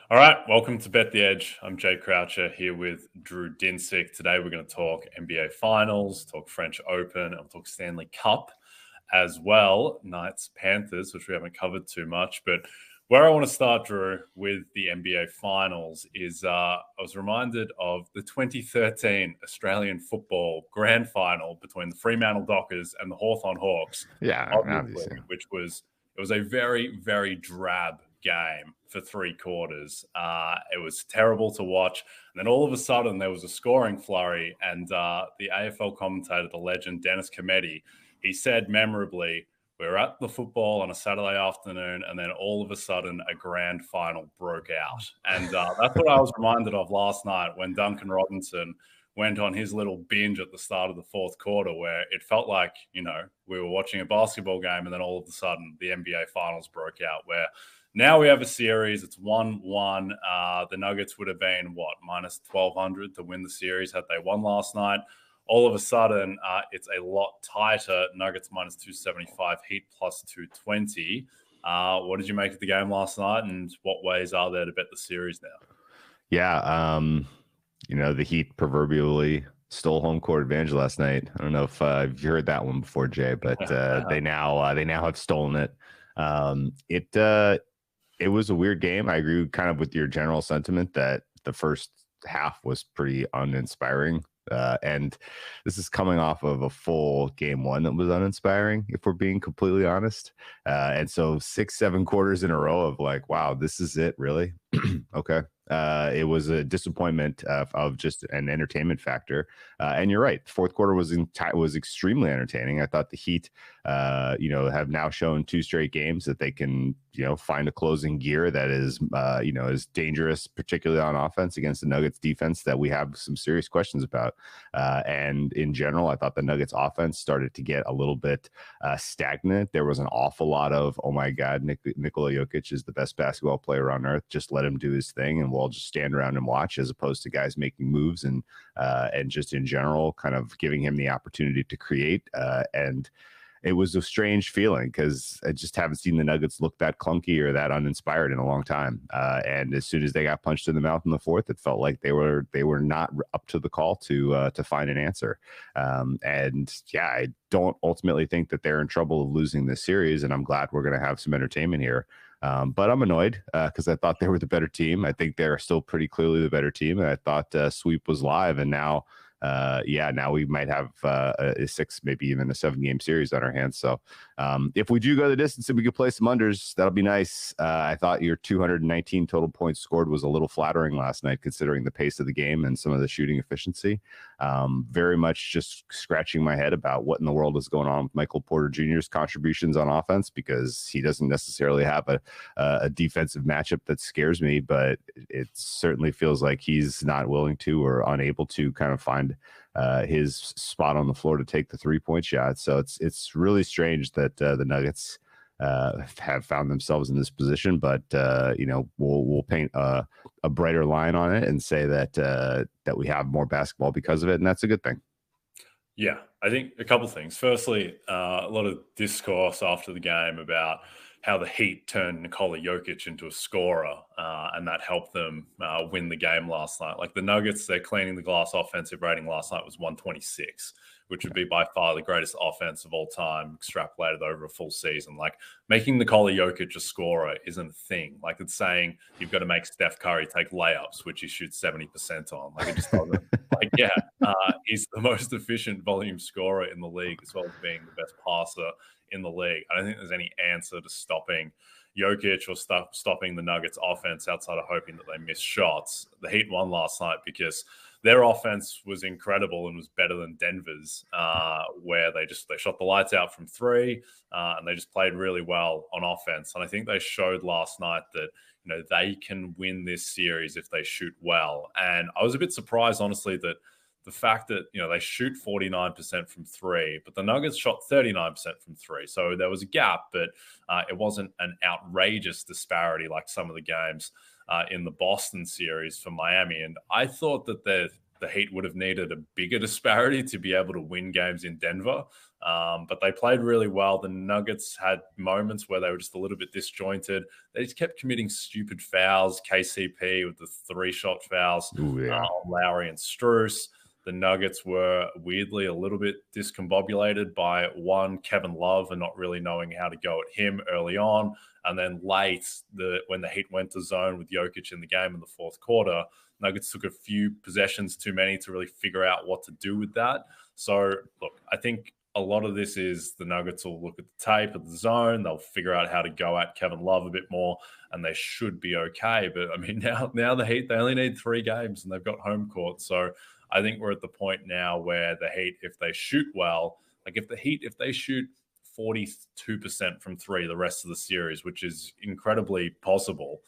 All right, welcome to Bet the Edge. I'm Jay Croucher here with Drew Dinsick. Today we're going to talk NBA Finals, talk French Open, and we'll talk Stanley Cup as well, Knights Panthers, which we haven't covered too much. But where I want to start, Drew, with the NBA Finals is I was reminded of the 2013 Australian football grand final between the Fremantle Dockers and the Hawthorn Hawks, Yeah, obviously, obviously. which was it was a very, very drab game for three quarters. It was terrible to watch. And then all of a sudden, there was a scoring flurry. And the AFL commentator, the legend Dennis Cometti, he said memorably, we were at the football on a Saturday afternoon, and then all of a sudden, a grand final broke out. And that's what I was reminded of last night when Duncan Robinson went on his little binge at the start of the fourth quarter, where it felt like, we were watching a basketball game, and then all of a sudden the NBA Finals broke out, where now we have a series. It's 1-1. The Nuggets would have been, minus 1,200 to win the series had they won last night. All of a sudden, it's a lot tighter. Nuggets minus 275, Heat plus 220. What did you make of the game last night, and what ways are there to bet the series now? Yeah, the Heat proverbially stole home court advantage last night. I don't know if you've heard that one before, Jay, but they now have stolen it. It was a weird game. I agree kind of with your general sentiment that the first half was pretty uninspiring. And this is coming off of a full game one that was uninspiring, if we're being completely honest. And so 6-7 quarters in a row of like, wow, this is it, really? Okay. It was a disappointment of just an entertainment factor. And you're right. Fourth quarter was extremely entertaining. I thought the Heat, have now shown 2 straight games that they can, find a closing gear that is, is dangerous, particularly on offense against the Nuggets defense that we have some serious questions about. And in general, I thought the Nuggets offense started to get a little bit stagnant. There was an awful lot of, oh my God, Nikola Jokic is the best basketball player on earth. Just let him do his thing, and we'll just stand around and watch, as opposed to guys making moves and just in general kind of giving him the opportunity to create. And it was a strange feeling because I just haven't seen the Nuggets look that clunky or that uninspired in a long time. And as soon as they got punched in the mouth in the fourth, it felt like they were not up to the call to find an answer. And yeah, I don't ultimately think that they're in trouble of losing this series, and I'm glad we're going to have some entertainment here. But I'm annoyed because I thought they were the better team. I think they're still pretty clearly the better team, and I thought sweep was live, and now now we might have a 6, maybe even a 7-game series on our hands. So if we do go the distance and we could play some unders, that'll be nice. I thought your 219 total points scored was a little flattering last night, considering the pace of the game and some of the shooting efficiency. Very much just scratching my head about what in the world is going on with Michael Porter Jr.'s contributions on offense, because he doesn't necessarily have a defensive matchup that scares me, but it certainly feels like he's not willing to or unable to kind of find his spot on the floor to take the 3-point shot. So it's really strange that the Nuggets have found themselves in this position, but we'll paint a brighter line on it and say that we have more basketball because of it, and that's a good thing. Yeah, I think a couple of things. Firstly, a lot of discourse after the game about how the Heat turned Nikola Jokic into a scorer, and that helped them win the game last night. Like the Nuggets, their cleaning the glass offensive rating last night was 126, which would be by far the greatest offense of all time, extrapolated over a full season. Like making Nikola Jokic a scorer isn't a thing. Like it's saying you've got to make Steph Curry take layups, which he shoots 70% on. Like it just doesn't. He's the most efficient volume scorer in the league, as well as being the best passer in the league. I don't think there's any answer to stopping Jokic or stopping the Nuggets offense outside of hoping that they miss shots. The Heat won last night because their offense was incredible and was better than Denver's, where they shot the lights out from 3, and they just played really well on offense. And I think they showed last night that they can win this series if they shoot well. And I was a bit surprised, honestly, that the fact that they shoot 49% from 3, but the Nuggets shot 39% from 3. So there was a gap, but it wasn't an outrageous disparity like some of the games in the Boston series for Miami. And I thought that the Heat would have needed a bigger disparity to be able to win games in Denver. But they played really well. The Nuggets had moments where they were just a little bit disjointed. They just kept committing stupid fouls. KCP with the 3-shot fouls on Lowry and Strus. The Nuggets were weirdly a little bit discombobulated by Kevin Love and not really knowing how to go at him early on. And then late, when the Heat went to zone with Jokic in the game in the fourth quarter, Nuggets took a few possessions too many to really figure out what to do with that. So, look, I think a lot of this is the Nuggets will look at the tape of the zone. They'll figure out how to go at Kevin Love a bit more, and they should be okay. But, I mean, now the Heat, they only need 3 games, and they've got home court. So I think we're at the point now where the Heat, if they shoot well, like if they shoot 42% from 3 the rest of the series, which is incredibly possible,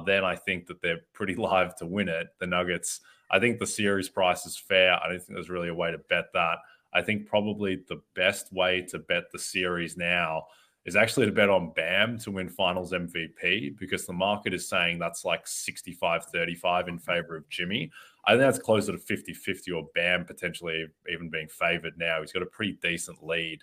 then I think that they're pretty live to win it. The Nuggets, I think the series price is fair. I don't think there's really a way to bet that. I think probably the best way to bet the series now is actually to bet on Bam to win Finals MVP, because the market is saying that's like 65-35 in favor of Jimmy. I think that's closer to 50-50, or Bam potentially even being favored now. He's got a pretty decent lead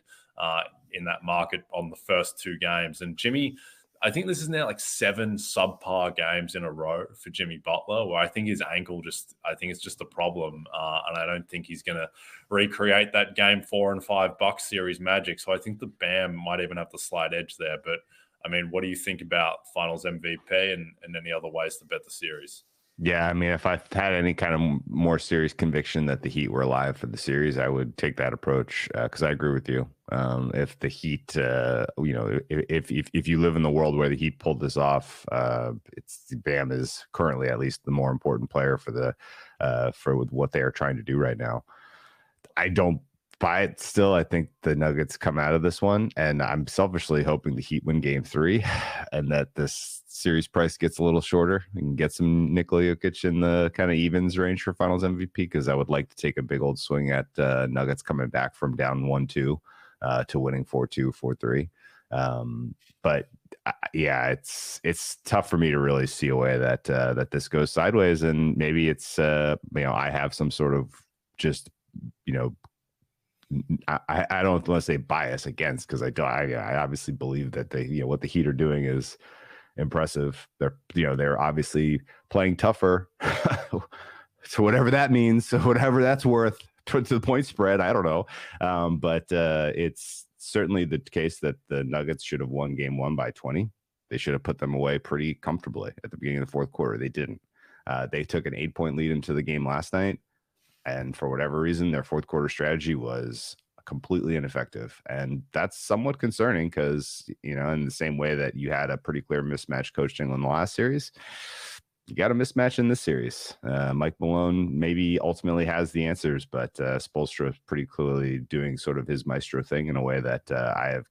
in that market on the first 2 games. And Jimmy, I think this is now like 7 subpar games in a row for Jimmy Butler, where I think his ankle I think it's just a problem. And I don't think he's going to recreate that game 4 and 5 Bucks series magic. So I think the Bam might even have the slight edge there. But I mean, what do you think about Finals MVP and any other ways to bet the series? Yeah, I mean, if I had any kind of more serious conviction that the Heat were alive for the series, I would take that approach, because I agree with you. If the Heat, if you live in the world where the Heat pulled this off, Bam is currently at least the more important player for what they are trying to do right now. I don't buy it still. I think the Nuggets come out of this one, and I'm selfishly hoping the Heat win game 3 and that this series price gets a little shorter and get some Nikola Jokic in the kind of evens range for Finals MVP, because I would like to take a big old swing at Nuggets coming back from down 1-2 to winning 4-2, 4-3. But yeah, it's tough for me to really see a way that this goes sideways, and maybe it's I have some sort of just I don't want to say bias against, because I obviously believe that what the Heat are doing is impressive. They're obviously playing tougher, so whatever that means, so whatever that's worth to the point spread, I don't know. But it's certainly the case that the Nuggets should have won game 1 by 20. They should have put them away pretty comfortably at the beginning of the fourth quarter. They didn't. They took an 8-point lead into the game last night, and for whatever reason, their fourth quarter strategy was completely ineffective. And that's somewhat concerning, because, in the same way that you had a pretty clear mismatch coaching in the last series, you got a mismatch in this series. Mike Malone maybe ultimately has the answers, but Spoelstra is pretty clearly doing sort of his maestro thing in a way that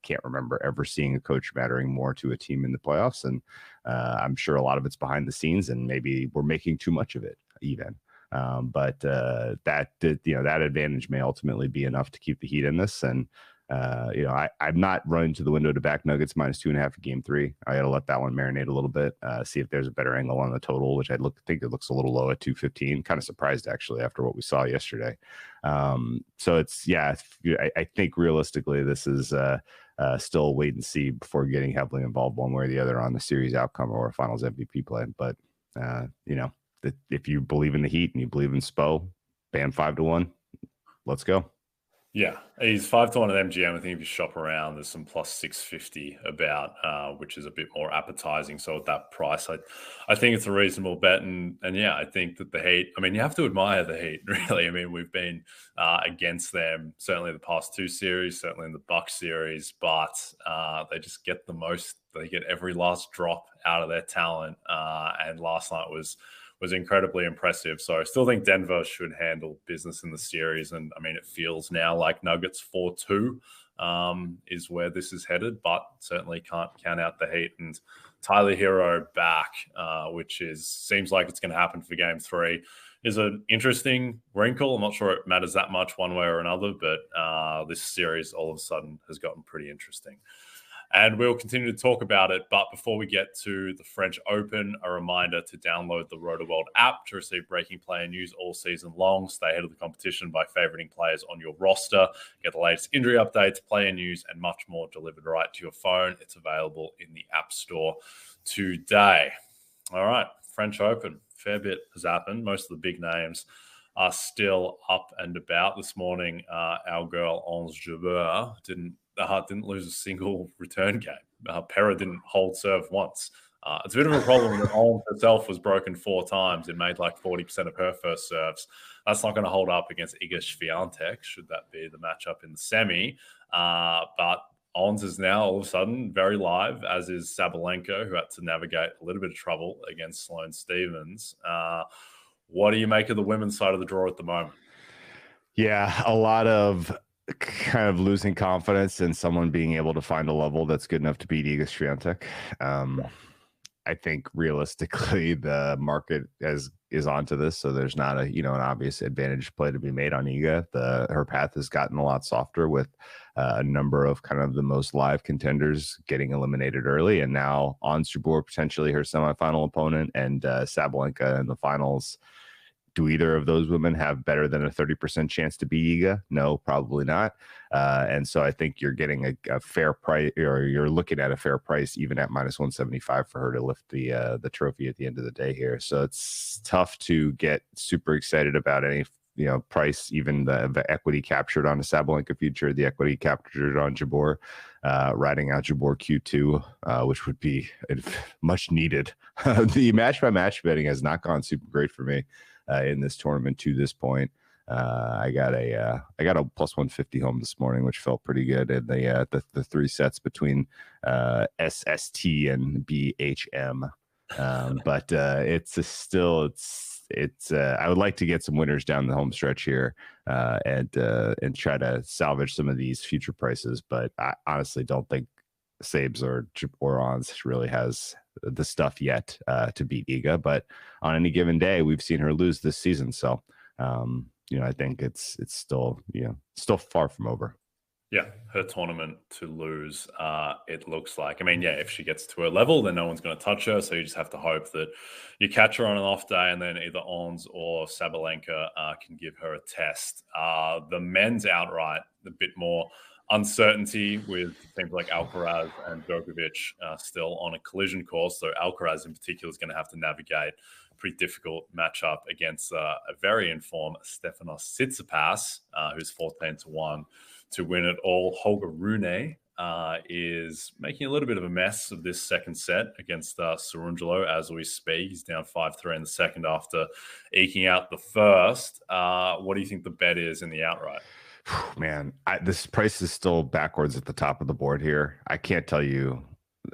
can't remember ever seeing a coach mattering more to a team in the playoffs. And I'm sure a lot of it's behind the scenes, and maybe we're making too much of it even. But that advantage may ultimately be enough to keep the Heat in this. And I'm not running to the window to back Nuggets -2.5 in game 3. I got to let that one marinate a little bit, see if there's a better angle on the total, which think it looks a little low at 215. Kind of surprised actually after what we saw yesterday. So I think realistically this is still wait and see before getting heavily involved one way or the other on the series outcome or a Finals MVP play. But if you believe in the Heat and you believe in Spo, Bam 5-1, let's go. Yeah, he's 5-1 at MGM. I think if you shop around, there's some plus 650 about, which is a bit more appetizing. So at that price, I think it's a reasonable bet. And yeah, I think that the Heat, I mean, you have to admire the Heat, really. I mean, we've been against them, certainly the past 2 series, certainly in the Bucks series, but they just get the most, they get every last drop out of their talent. And last night was incredibly impressive. So I still think Denver should handle business in the series. And I mean, it feels now like Nuggets 4-2 is where this is headed, but certainly can't count out the Heat. And Tyler Hero back, which seems like it's going to happen for game 3, is an interesting wrinkle. I'm not sure it matters that much one way or another, but this series all of a sudden has gotten pretty interesting. And we'll continue to talk about it. But before we get to the French Open, a reminder to download the RotoWorld app to receive breaking player news all season long. Stay ahead of the competition by favoriting players on your roster. Get the latest injury updates, player news, and much more delivered right to your phone. It's available in the App Store today. All right, French Open. Fair bit has happened. Most of the big names are still up and about. This morning, our girl Ons Jabeur didn't lose a single return game. Pera didn't hold serve once. It's a bit of a problem that Ons herself was broken 4 times and made like 40% of her first serves. That's not going to hold up against Iga Swiatek, should that be the matchup in the semi. But Ons is now all of a sudden very live, as is Sabalenka, who had to navigate a little bit of trouble against Sloane Stephens. What do you make of the women's side of the draw at the moment? Yeah, a lot of kind of losing confidence in someone being able to find a level that's good enough to beat Iga Swiatek. I think realistically the market is onto this, so there's not an obvious advantage play to be made on Iga. Her path has gotten a lot softer with a number of kind of the most live contenders getting eliminated early, and now Ons Jabeur potentially her semifinal opponent, and Sabalenka in the finals. Do either of those women have better than a 30% chance to beat Iga? No, probably not. And so I think you're getting a fair price, or you're looking at a fair price even at minus 175 for her to lift the trophy at the end of the day here. So it's tough to get super excited about any price, even the equity captured on a Sabalenka future, the equity captured on Jabeur, riding out Jabeur Q2, which would be much needed. The match by match betting has not gone super great for me in this tournament to this point. I got a plus 150 home this morning, which felt pretty good. And the 3 sets between SST and BHM. But I would like to get some winners down the home stretch here and try to salvage some of these future prices. But I honestly don't think Sabes or Ons really has the stuff yet to beat Iga. But on any given day, we've seen her lose this season. So, I think it's still far from over. Yeah, her tournament to lose, it looks like. I mean, yeah, if she gets to her level, then no one's going to touch her. So you just have to hope that you catch her on an off day, and then either Ons or Sabalenka can give her a test. The men's outright, a bit more uncertainty with things like Alcaraz and Djokovic still on a collision course. So Alcaraz in particular is going to have to navigate a pretty difficult matchup against a very informed Stefanos Tsitsipas, who's 14-1 to win it all. Holger Rune is making a little bit of a mess of this second set against Cerundolo as we speak. He's down 5-3 in the second after eking out the first. What do you think the bet is in the outright? Man, this price is still backwards at the top of the board here. I can't tell you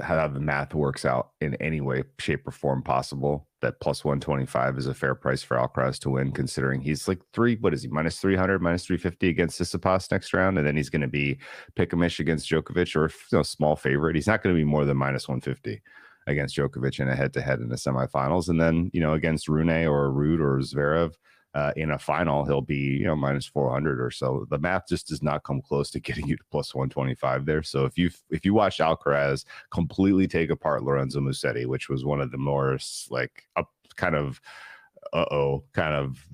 how the math works out in any way, shape, or form possible that plus 125 is a fair price for Alcaraz to win, considering he's like minus 300, minus 350 against Tsitsipas next round, and then he's going to be pick-a-mish against Djokovic, or small favorite. He's not going to be more than minus 150 against Djokovic in a head-to-head in the semifinals, and then against Rune or Ruud or Zverev. In a final, he'll be minus 400 or so. The math just does not come close to getting you to plus 125 there. So if you watch Alcaraz completely take apart Lorenzo Musetti, which was one of the more kind of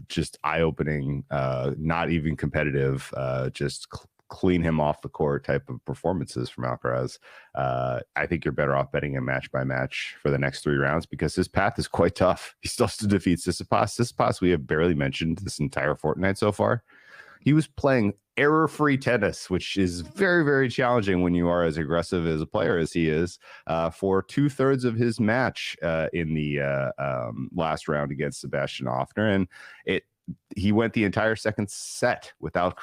just eye-opening, not even competitive, just clean him off the court type of performances from Alcaraz, I think you're better off betting him match by match for the next 3 rounds, because his path is quite tough. He still has to defeat Tsitsipas. Tsitsipas, we have barely mentioned this entire fortnight so far. He was playing error-free tennis, which is very, very challenging when you are as aggressive as a player as he is, for 2/3 of his match in the last round against Sebastian Hoffner. And he went the entire second set without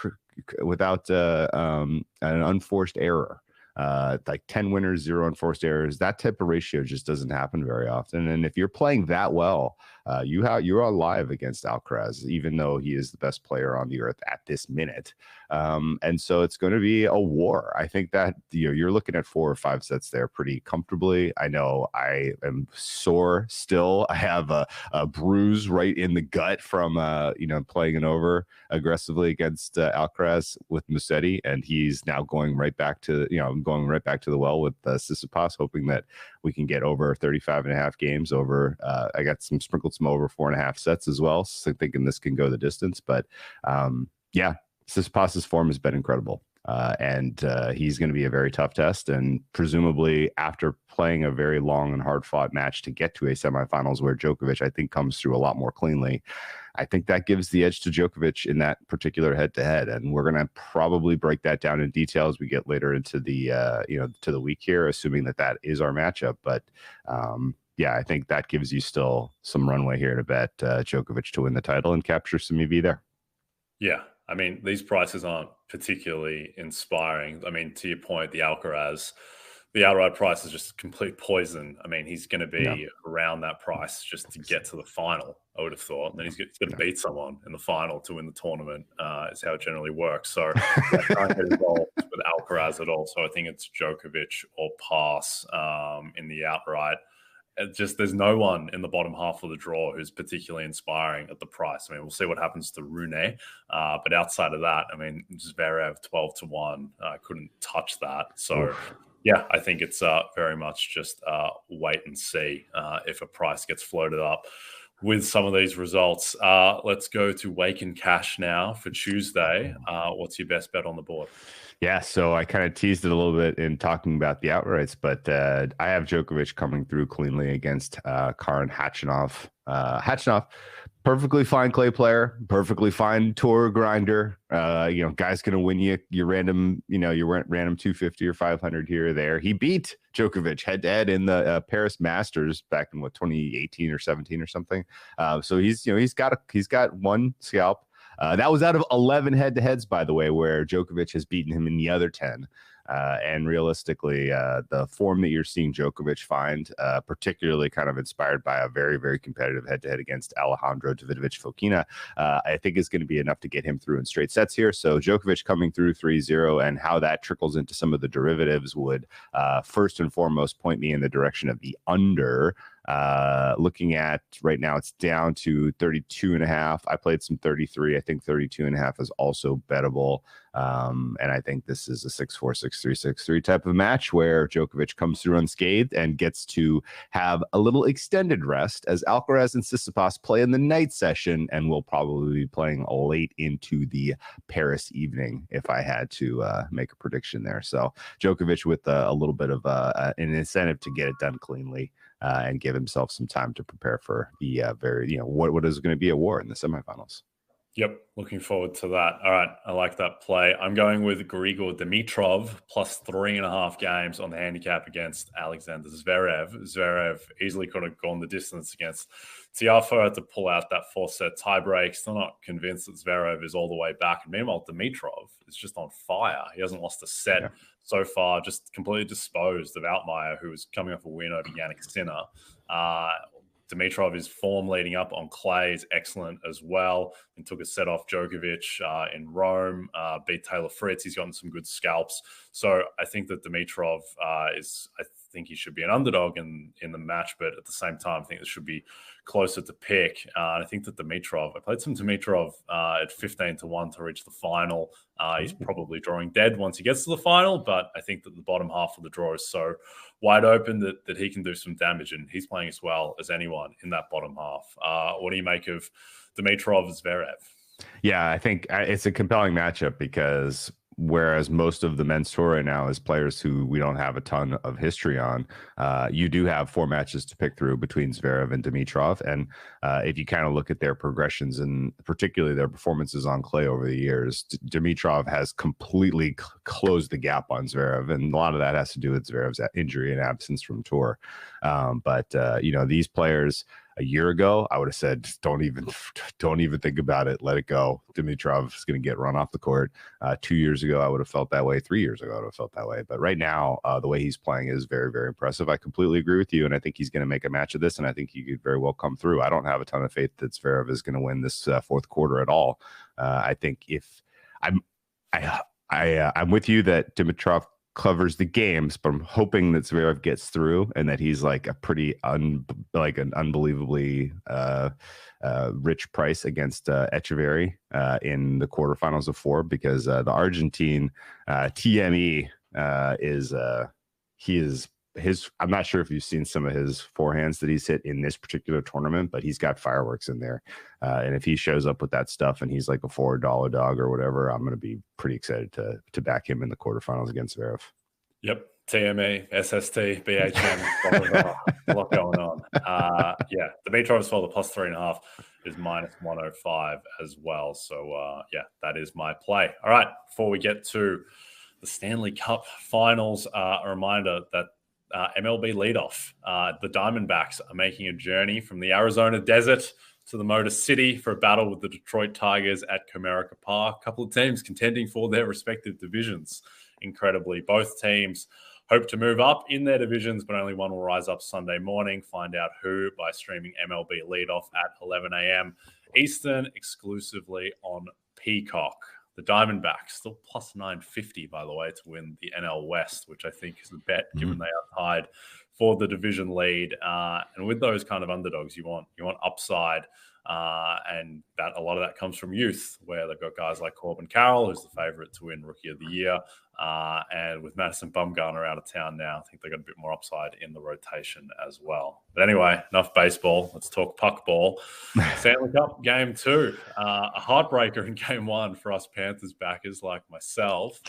an unforced error. Like 10 winners, 0 unforced errors. That type of ratio just doesn't happen very often. And if you're playing that well you're alive against Alcaraz, even though he is the best player on the earth at this minute. And so it's going to be a war. I think that you're looking at 4 or 5 sets there pretty comfortably. I know I am sore still. I have a bruise right in the gut from playing it over aggressively against Alcaraz with Musetti, and he's now going right back to the well with Tsitsipas, hoping that we can get over 35.5 games over. I got sprinkled some over 4.5 sets as well, so thinking this can go the distance. But Tsitsipas's form has been incredible. And he's going to be a very tough test. And presumably after playing a very long and hard-fought match to get to a semifinals where Djokovic, I think, comes through a lot more cleanly, I think that gives the edge to Djokovic in that particular head-to-head. And we're going to probably break that down in detail as we get later into the to the week here, assuming that is our matchup. But I think that gives you still some runway here to bet Djokovic to win the title and capture some EV there. Yeah. I mean, these prices aren't particularly inspiring. I mean, to your point, the Alcaraz, the outright price is just complete poison. I mean, he's going to be around that price just to get to the final, I would have thought. And then he's going to beat someone in the final to win the tournament, is how it generally works. So I can't get involved with Alcaraz at all. So I think it's Djokovic or pass in the outright. There's no one in the bottom half of the draw who's particularly inspiring at the price. I mean, we'll see what happens to Rune, but outside of that, I mean, Zverev 12-1, couldn't touch that. So, I think it's very much just wait and see if a price gets floated up with some of these results. Let's go to Wake and Cash now for Tuesday. What's your best bet on the board? Yeah, so I kind of teased it a little bit in talking about the outrights, but I have Djokovic coming through cleanly against Karen Khachanov. Khachanov, perfectly fine clay player, perfectly fine tour grinder. Guy's going to win you your random 250 or 500 here or there. He beat Djokovic head-to-head in the Paris Masters back in 2018 or 17 or something. So he's got one scalp. That was out of 11 head-to-heads, by the way, where Djokovic has beaten him in the other 10. And realistically, the form that you're seeing Djokovic find, particularly kind of inspired by a very, very competitive head-to-head against Alejandro Davidovich Fokina, I think is going to be enough to get him through in straight sets here. So Djokovic coming through 3-0, and how that trickles into some of the derivatives would first and foremost point me in the direction of the under. Looking at right now, it's down to 32.5. I played some 33. I think 32.5 is also bettable. And I think this is a 6-4, 6-3, 6-3 type of match where Djokovic comes through unscathed and gets to have a little extended rest as Alcaraz and Tsitsipas play in the night session, and will probably be playing late into the Paris evening if I had to make a prediction there. So Djokovic with a little bit of an incentive to get it done cleanly. And give himself some time to prepare for the what is going to be a war in the semifinals. Yep, looking forward to that. All right, I like that play. I'm going with Grigor Dimitrov plus 3.5 games on the handicap against Alexander Zverev. Zverev easily could have gone the distance against Tiafoe, had to pull out that 4-set tiebreak. Still not convinced that Zverev is all the way back. And meanwhile, Dimitrov is just on fire. He hasn't lost a set so far, just completely disposed of Altmaier, who was coming off a win over Jannik Sinner. Dimitrov, his form leading up on clay is excellent as well, and took a set off Djokovic in Rome, beat Taylor Fritz. He's gotten some good scalps. So I think that Dimitrov I think he should be an underdog in the match, but at the same time, I think this should be closer to pick. And I think that I played some Dimitrov at 15-1 to reach the final. He's probably drawing dead once he gets to the final, but I think that the bottom half of the draw is so wide open that he can do some damage, and he's playing as well as anyone in that bottom half. What do you make of Dimitrov Zverev? Yeah, I think it's a compelling matchup because whereas most of the men's tour right now is players who we don't have a ton of history on, you do have 4 matches to pick through between Zverev and Dimitrov. And if you kind of look at their progressions and particularly their performances on clay over the years, Dimitrov has completely closed the gap on Zverev. And a lot of that has to do with Zverev's injury and absence from tour. But these players, a year ago, I would have said, don't even think about it. Let it go. Dimitrov is going to get run off the court. 2 years ago, I would have felt that way. 3 years ago, I would have felt that way. But right now, the way he's playing is very, very impressive. I completely agree with you, and I think he's going to make a match of this, and I think he could very well come through. I don't have a ton of faith that Zverev is going to win this fourth quarter at all. I think if I'm with you that Dimitrov covers the games, but I'm hoping that Zverev gets through and that he's like a pretty an unbelievably rich price against Echeverry in the quarterfinals of 4, because the Argentine TME I'm not sure if you've seen some of his forehands that he's hit in this particular tournament, but he's got fireworks in there. And if he shows up with that stuff and he's like a $4 dog or whatever, I'm going to be pretty excited to back him in the quarterfinals against Zverev. Yep. TME, SST, BHM, a lot going on. Yeah, Dimitrov as well, the +3.5 is -105 as well. So, yeah, that is my play. All right, before we get to the Stanley Cup Finals, a reminder that MLB leadoff, the Diamondbacks are making a journey from the Arizona desert to the Motor City for a battle with the Detroit Tigers at Comerica Park. A couple of teams contending for their respective divisions. Incredibly, both teams hope to move up in their divisions, but only one will rise up Sunday morning. Find out who by streaming MLB leadoff at 11 a.m. Eastern, exclusively on Peacock. The Diamondbacks still +950, by the way, to win the NL West, which I think is a bet, given they are tied for the division lead. And with those kind of underdogs, you want upside, and that a lot of that comes from youth, where they've got guys like Corbin Carroll, who's the favorite to win Rookie of the Year. And with Madison Bumgarner out of town now, I think they got a bit more upside in the rotation as well. But anyway, enough baseball. Let's talk puck ball. Stanley Cup Game 2. A heartbreaker in Game 1 for us Panthers backers like myself.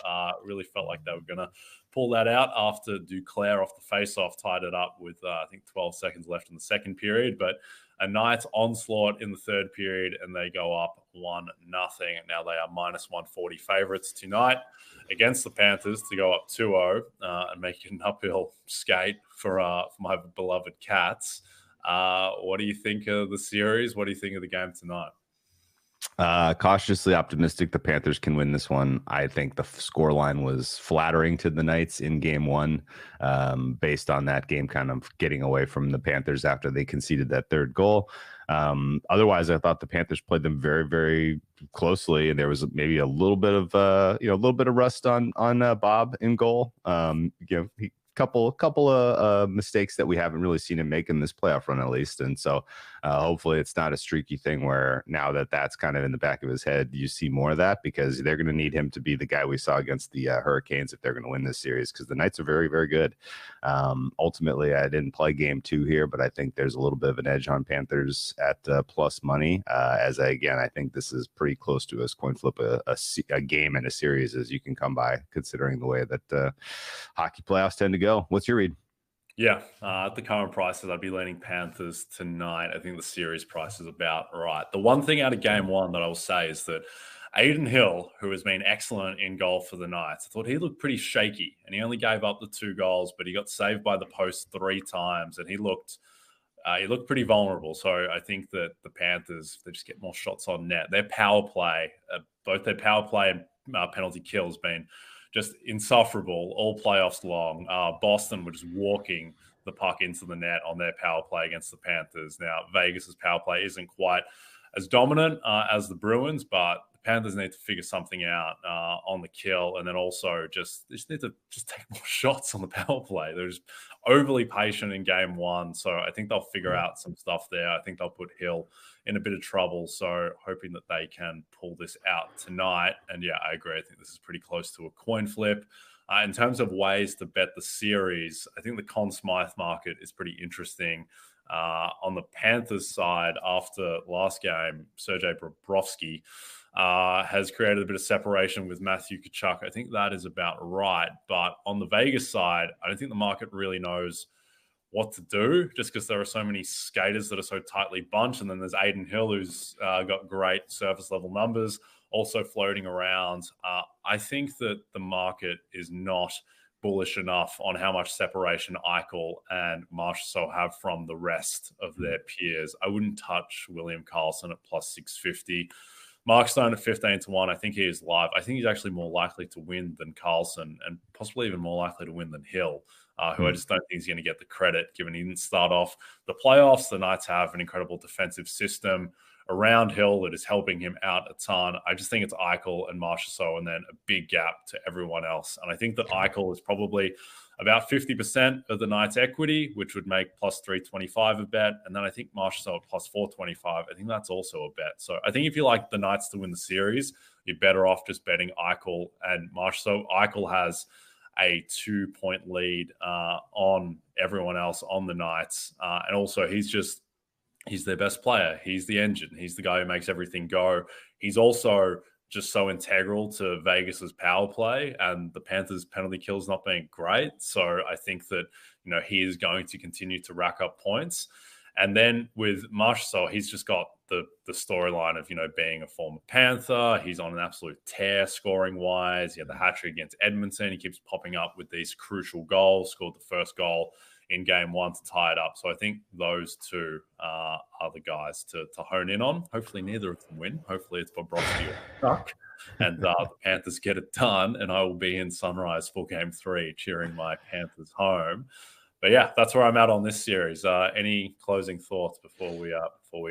Really felt like they were going to pull that out after Duclair off the face-off tied it up with, I think, 12 seconds left in the second period. But a nice onslaught in the third period, and they go up 1-0. Now they are -140 favorites tonight against the Panthers to go up 2-0 and make it an uphill skate for my beloved Cats. What do you think of the series? What do you think of the game tonight? Cautiously optimistic the Panthers can win this one. I think the scoreline was flattering to the Knights in Game 1, based on that game kind of getting away from the Panthers after they conceded that third goal. Otherwise, I thought the Panthers played them very, very closely, and there was maybe a little bit of rust on Bob in goal. Couple of mistakes that we haven't really seen him make in this playoff run, at least. And so hopefully it's not a streaky thing where now that that's kind of in the back of his head, you see more of that, because they're going to need him to be the guy we saw against the Hurricanes if they're going to win this series, because the Knights are very, very good. Ultimately, I didn't play Game 2 here, but I think there's a little bit of an edge on Panthers at plus money. I think this is pretty close to as coin flip a game and a series as you can come by, considering the way that hockey playoffs tend to go. What's your read? Yeah, at the current prices, I'd be leaning Panthers tonight. I think the series price is about right. The one thing out of Game 1 that I will say is that Aiden Hill, who has been excellent in goal for the Knights, I thought he looked pretty shaky, and he only gave up the 2 goals, but he got saved by the post 3 times, and he looked pretty vulnerable. So I think that the Panthers, they just get more shots on net. Their power play, both their power play and penalty kill has been just insufferable all playoffs long. Boston were just walking the puck into the net on their power play against the Panthers. Now, Vegas's power play isn't quite as dominant as the Bruins, but the Panthers need to figure something out on the kill, and then also they just need to take more shots on the power play. They're just overly patient in Game 1, so I think they'll figure out some stuff there. I think they'll put Hill in a bit of trouble, so hoping that they can pull this out tonight. And yeah, I agree. I think this is pretty close to a coin flip. In terms of ways to bet the series, I think the Conn Smythe market is pretty interesting. On the Panthers side, after last game, Sergei Bobrovsky has created a bit of separation with Matthew Tkachuk. I think that is about right. But on the Vegas side, I don't think the market really knows what to do, just because there are so many skaters that are so tightly bunched. And then there's Aiden Hill, who's got great surface level numbers, also floating around. I think that the market is not bullish enough on how much separation Eichel and Marchessault have from the rest of their peers. I wouldn't touch William Karlsson at plus 650. Mark Stone at 15-1. I think he is live. I think he's actually more likely to win than Karlsson, and possibly even more likely to win than Hill, who I just don't think is going to get the credit, given he didn't start off the playoffs. The Knights have an incredible defensive system around Hill that is helping him out a ton. I just think it's Eichel and Marchessault, and then a big gap to everyone else. And I think that Eichel is probably about 50% of the Knights' equity, which would make plus 325 a bet. And then I think Marchessault at plus 425. I think that's also a bet. So I think if you like the Knights to win the series, you're better off just betting Eichel and Marchessault. Eichel has a 2-point lead on everyone else on the Knights. And also he's their best player. He's the engine. He's the guy who makes everything go. He's also just so integral to Vegas's power play, and the Panthers' penalty kills not being great. So I think that, he is going to continue to rack up points. And then with Marchessault, he's just got the storyline of, being a former Panther. He's on an absolute tear scoring-wise. He had the hat-trick against Edmonton. He keeps popping up with these crucial goals, scored the first goal in game 1 to tie it up. So I think those two are the guys to hone in on. Hopefully neither of them win. Hopefully it's Bobrovsky or Tuck, and the Panthers get it done, and I will be in Sunrise for game 3 cheering my Panthers home. But yeah, that's where I'm at on this series. Any closing thoughts before we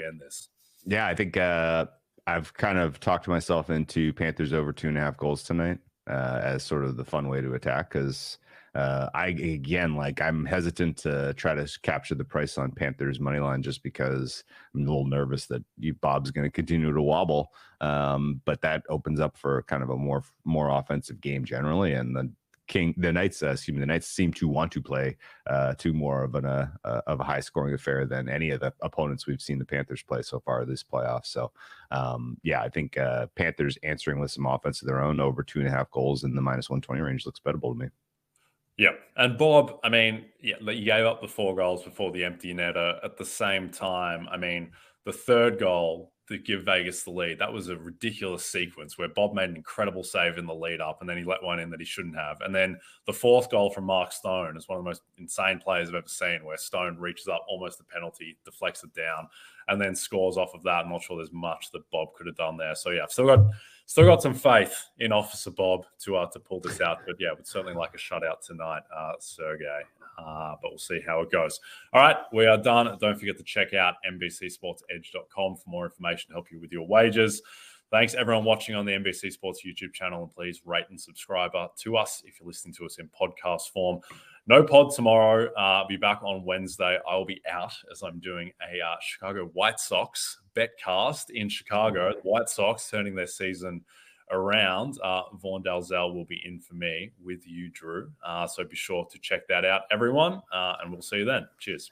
end this? Yeah, I think I've kind of talked myself into Panthers over 2.5 goals tonight as sort of the fun way to attack, because I'm hesitant to try to capture the price on Panthers money line just because I'm a little nervous that Bob's going to continue to wobble. But that opens up for kind of a more offensive game generally, and the Knights seem to want to play to more of a high scoring affair than any of the opponents we've seen the Panthers play so far this playoff. So I think Panthers answering with some offense of their own over 2.5 goals in the minus 120 range looks bettable to me. Yeah. And Bob, you gave up the 4 goals before the empty netter. At the same time, the third goal to give Vegas the lead, that was a ridiculous sequence where Bob made an incredible save in the lead up, and then he let one in that he shouldn't have. And then the 4th goal from Mark Stone is one of the most insane plays I've ever seen, where Stone reaches up almost the penalty, deflects it down, and then scores off of that. I'm not sure there's much that Bob could have done there. So yeah, I've still got some faith in Officer Bob to pull this out. But yeah, would certainly like a shutout tonight, Sergey. But we'll see how it goes. All right, we are done. Don't forget to check out NBCSportsEdge.com for more information to help you with your wagers. Thanks, everyone watching on the NBC Sports YouTube channel, and please rate and subscribe to us if you're listening to us in podcast form. No pod tomorrow. I'll be back on Wednesday. I will be out as I'm doing a Chicago White Sox betcast in Chicago. The White Sox turning their season around. Vaughn Dalzell will be in for me with you, Drew. So be sure to check that out, everyone, and we'll see you then. Cheers.